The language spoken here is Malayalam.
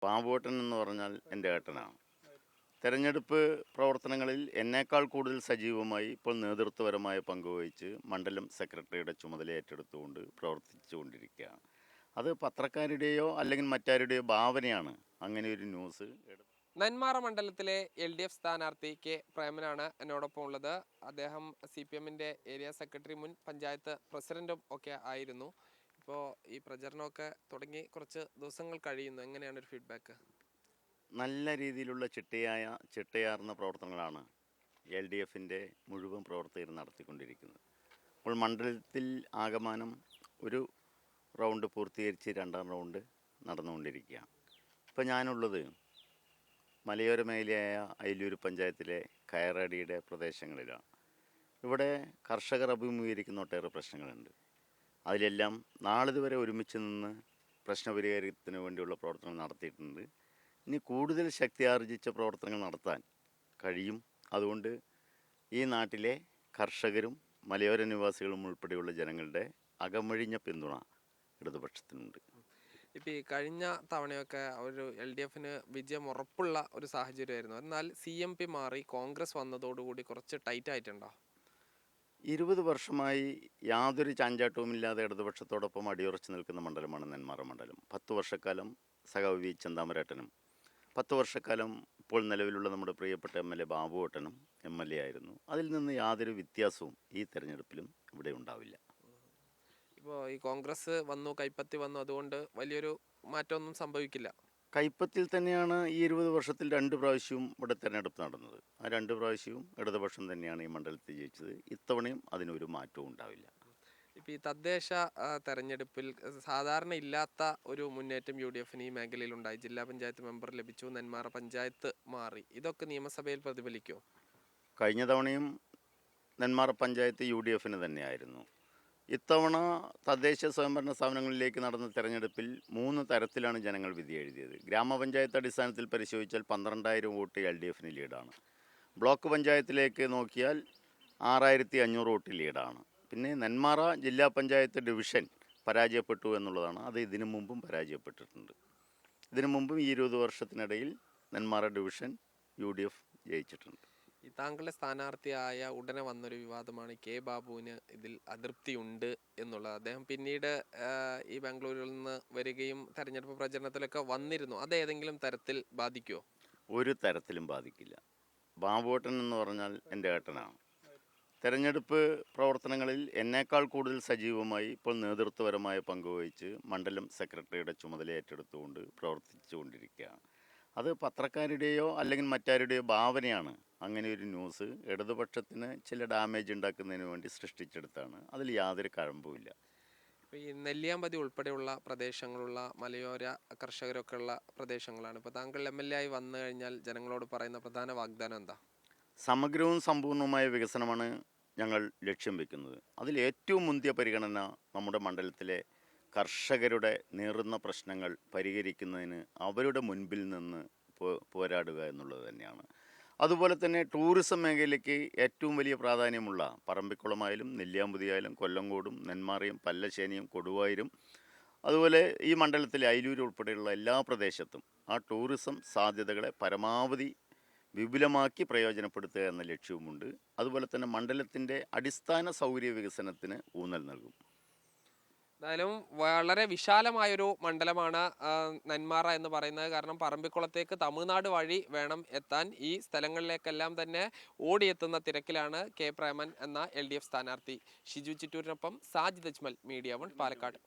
പാവോട്ടൻ എന്ന് പറഞ്ഞാൽ എൻ്റെ ഏട്ടനാണ്. തെരഞ്ഞെടുപ്പ് പ്രവർത്തനങ്ങളിൽ എന്നേക്കാൾ കൂടുതൽ സജീവമായി ഇപ്പോൾ നേതൃത്വപരമായ പങ്കുവഹിച്ച് മണ്ഡലം സെക്രട്ടറിയുടെ ചുമതല ഏറ്റെടുത്തുകൊണ്ട് പ്രവർത്തിച്ചുകൊണ്ടിരിക്കുകയാണ്. അത് പത്രക്കാരുടെയോ അല്ലെങ്കിൽ മറ്റാരുടെയോ ഭാവനയാണ് അങ്ങനെ ഒരു ന്യൂസ് നെന്മാറ മണ്ഡലത്തിലെ LDF സ്ഥാനാർത്ഥി കെ പ്രേമനാണ് എന്നോടൊപ്പം ഉള്ളത്. അദ്ദേഹം CPM-ന്റെ ഏരിയ സെക്രട്ടറി, മുൻ പഞ്ചായത്ത് പ്രസിഡന്റും ഒക്കെ ആയിരുന്നു. ഇപ്പോൾ ഈ പ്രചരണമൊക്കെ തുടങ്ങി കുറച്ച് ദിവസങ്ങൾ കഴിയുന്നു. എങ്ങനെയാണ് ഒരു ഫീഡ്ബാക്ക്? നല്ല രീതിയിലുള്ള ചിട്ടയാർന്ന പ്രവർത്തനങ്ങളാണ് LDFിൻ്റെ മുഴുവൻ പ്രവർത്തകർ നടത്തിക്കൊണ്ടിരിക്കുന്നത്. ഇപ്പോൾ മണ്ഡലത്തിൽ ആകമാനം ഒരു റൗണ്ട് പൂർത്തീകരിച്ച് രണ്ടാം റൗണ്ട് നടന്നുകൊണ്ടിരിക്കുകയാണ്. ഇപ്പോൾ ഞാനുള്ളത് മലയോര മേഖലയായ അയിലൂർ പഞ്ചായത്തിലെ കയറാടിയുടെ പ്രദേശങ്ങളിലാണ്. ഇവിടെ കർഷകർ അഭിമുഖീകരിക്കുന്ന ഒട്ടേറെ പ്രശ്നങ്ങളുണ്ട്. അതിലെല്ലാം നാളിതുവരെ ഒരുമിച്ച് നിന്ന് പ്രശ്നപരിഹാരത്തിന് വേണ്ടിയുള്ള പ്രവർത്തനങ്ങൾ നടത്തിയിട്ടുണ്ട്. ഇനി കൂടുതൽ ശക്തി ആർജിച്ച പ്രവർത്തനങ്ങൾ നടത്താൻ കഴിയും. അതുകൊണ്ട് ഈ നാട്ടിലെ കർഷകരും മലയോര നിവാസികളും ഉൾപ്പെടെയുള്ള ജനങ്ങളുടെ അകമഴിഞ്ഞ പിന്തുണ ഇടതുപക്ഷത്തിനുണ്ട്. ഇപ്പം ഈ കഴിഞ്ഞ തവണയൊക്കെ ഒരു LDFന് വിജയം ഉറപ്പുള്ള ഒരു സാഹചര്യമായിരുന്നു. എന്നാൽ CMP മാറി കോൺഗ്രസ് വന്നതോടുകൂടി കുറച്ച് ടൈറ്റ് ആയിട്ടുണ്ടോ? 20 വർഷമായി യാതൊരു ചാഞ്ചാട്ടവുമില്ലാതെ ഇടതുപക്ഷത്തോടൊപ്പം അടിയുറച്ചു നിൽക്കുന്ന മണ്ഡലമാണ് നെന്മാറ മണ്ഡലം. 10 വർഷക്കാലം സഖാവ് വി ചെന്താമരേട്ടനും 10 വർഷക്കാലം ഇപ്പോൾ നിലവിലുള്ള നമ്മുടെ പ്രിയപ്പെട്ട MLA ബാബുവേട്ടനും MLA ആയിരുന്നു. അതിൽ നിന്ന് യാതൊരു വ്യത്യാസവും ഈ തെരഞ്ഞെടുപ്പിലും ഇവിടെ ഉണ്ടാവില്ല. ഇപ്പോൾ ഈ കോൺഗ്രസ് വന്നു, കൈപ്പത്തി വന്നു, അതുകൊണ്ട് വലിയൊരു മാറ്റമൊന്നും സംഭവിക്കില്ല. കൈപ്പത്തിൽ തന്നെയാണ് ഈ 20 വർഷത്തിൽ 2 പ്രാവശ്യവും ഇവിടെ തെരഞ്ഞെടുപ്പ് നടന്നത്. ആ 2 പ്രാവശ്യവും ഇടതുപക്ഷം തന്നെയാണ് ഈ മണ്ഡലത്തിൽ ജയിച്ചത്. ഇത്തവണയും അതിനൊരു മാറ്റവും ഉണ്ടാവില്ല. ഇപ്പം ഈ തദ്ദേശ തെരഞ്ഞെടുപ്പിൽ സാധാരണ ഇല്ലാത്ത ഒരു മുന്നേറ്റം UDFന് ഈ മേഖലയിലുണ്ടായി. ജില്ലാ പഞ്ചായത്ത് മെമ്പർ ലഭിച്ചു, നെന്മാറ പഞ്ചായത്ത് മാറി. ഇതൊക്കെ നിയമസഭയിൽ പ്രതിഫലിക്കുമോ? കഴിഞ്ഞ തവണയും നെന്മാറ പഞ്ചായത്ത് UDFന് തന്നെയായിരുന്നു. ഇത്തവണ തദ്ദേശ സ്വയംഭരണ സ്ഥാപനങ്ങളിലേക്ക് നടന്ന തെരഞ്ഞെടുപ്പിൽ 3 തരത്തിലാണ് ജനങ്ങൾ വിധി എഴുതിയത്. ഗ്രാമപഞ്ചായത്ത് അടിസ്ഥാനത്തിൽ പരിശോധിച്ചാൽ 12,000 വോട്ട് LDFന് ലീഡാണ്. ബ്ലോക്ക് പഞ്ചായത്തിലേക്ക് നോക്കിയാൽ 6,500 വോട്ട് ലീഡാണ്. പിന്നെ നെന്മാറ ജില്ലാ പഞ്ചായത്ത് ഡിവിഷൻ പരാജയപ്പെട്ടു എന്നുള്ളതാണ്. അത് ഇതിനു മുമ്പും പരാജയപ്പെട്ടിട്ടുണ്ട്. ഇതിനു മുമ്പും ഈ 20 വർഷത്തിനിടയിൽ നെന്മാറ ഡിവിഷൻ UDF ജയിച്ചിട്ടുണ്ട്. ഈ താങ്കളുടെ സ്ഥാനാർത്ഥിയായ ഉടനെ വന്നൊരു വിവാദമാണ് കെ ബാബുവിന് ഇതിൽ അതൃപ്തിയുണ്ട് എന്നുള്ളത്. അദ്ദേഹം പിന്നീട് ഈ ബാംഗ്ലൂരിൽ നിന്ന് വരികയും തെരഞ്ഞെടുപ്പ് പ്രചരണത്തിലൊക്കെ വന്നിരുന്നു. അത് ഏതെങ്കിലും തരത്തിൽ ബാധിക്കുമോ? ഒരു തരത്തിലും ബാധിക്കില്ല. ബാബുവേട്ടൻ എന്ന് പറഞ്ഞാൽ എൻ്റെ ഏട്ടനാണ്. തെരഞ്ഞെടുപ്പ് പ്രവർത്തനങ്ങളിൽ എന്നേക്കാൾ കൂടുതൽ സജീവമായി ഇപ്പോൾ നേതൃത്വപരമായ പങ്കുവഹിച്ച് മണ്ഡലം സെക്രട്ടറിയുടെ ചുമതല ഏറ്റെടുത്തുകൊണ്ട് പ്രവർത്തിച്ചുകൊണ്ടിരിക്കുകയാണ്. അത് പത്രക്കാരുടെയോ അല്ലെങ്കിൽ മറ്റാരുടെയോ ഭാവനയാണ് അങ്ങനെ ഒരു ന്യൂസ് ഇടതുപക്ഷത്തിന് ചില ഡാമേജ് ഉണ്ടാക്കുന്നതിന് വേണ്ടി സൃഷ്ടിച്ചെടുത്താണ്. അതിൽ യാതൊരു കഴമ്പുമില്ല. ഇപ്പോൾ ഈ നെല്ലിയാമ്പതി ഉൾപ്പെടെയുള്ള പ്രദേശങ്ങളുള്ള മലയോര കർഷകരൊക്കെ ഉള്ള പ്രദേശങ്ങളാണ്. ഇപ്പോൾ താങ്കൾ MLA ആയി വന്നു കഴിഞ്ഞാൽ ജനങ്ങളോട് പറയുന്ന പ്രധാന വാഗ്ദാനം എന്താ? സമഗ്രവും സമ്പൂർണ്ണവുമായ വികസനമാണ് ഞങ്ങൾ ലക്ഷ്യം വെക്കുന്നത്. അതിൽ ഏറ്റവും മുന്തിയ പരിഗണന നമ്മുടെ മണ്ഡലത്തിലെ കർഷകരുടെ നീറുന്ന പ്രശ്നങ്ങൾ പരിഹരിക്കുന്നതിന് അവരുടെ മുൻപിൽ നിന്ന് പോരാടുക എന്നുള്ളത് തന്നെയാണ്. അതുപോലെ തന്നെ ടൂറിസം മേഖലയ്ക്ക് ഏറ്റവും വലിയ പ്രാധാന്യമുള്ള പറമ്പിക്കുളമായാലും നെല്ലിയാമ്പതിയായാലും കൊല്ലങ്കോടും നെന്മാറയും പല്ലശ്ശേനിയും കൊടുവായൂരും അതുപോലെ ഈ മണ്ഡലത്തിലെ അയിലൂർ ഉൾപ്പെടെയുള്ള എല്ലാ പ്രദേശത്തും ആ ടൂറിസം സാധ്യതകളെ പരമാവധി വിപുലമാക്കി പ്രയോജനപ്പെടുത്തുക എന്ന ലക്ഷ്യവുമുണ്ട്. അതുപോലെ തന്നെ മണ്ഡലത്തിൻ്റെ അടിസ്ഥാന സൗകര്യ വികസനത്തിന് ഊന്നൽ നൽകും. എന്തായാലും വളരെ വിശാലമായൊരു മണ്ഡലമാണ് നെന്മാറ എന്ന് പറയുന്നത്. കാരണം പറമ്പിക്കുളത്തേക്ക് തമിഴ്നാട് വഴി വേണം എത്താൻ. ഈ സ്ഥലങ്ങളിലേക്കെല്ലാം തന്നെ ഓടിയെത്തുന്ന തിരക്കിലാണ് കെ പ്രേമൻ എന്ന LDF സ്ഥാനാർത്ഥി. ഷിജു ചിറ്റൂരിനൊപ്പം സാജിദ് അജ്മൽ, മീഡിയ 1 പാലക്കാട്.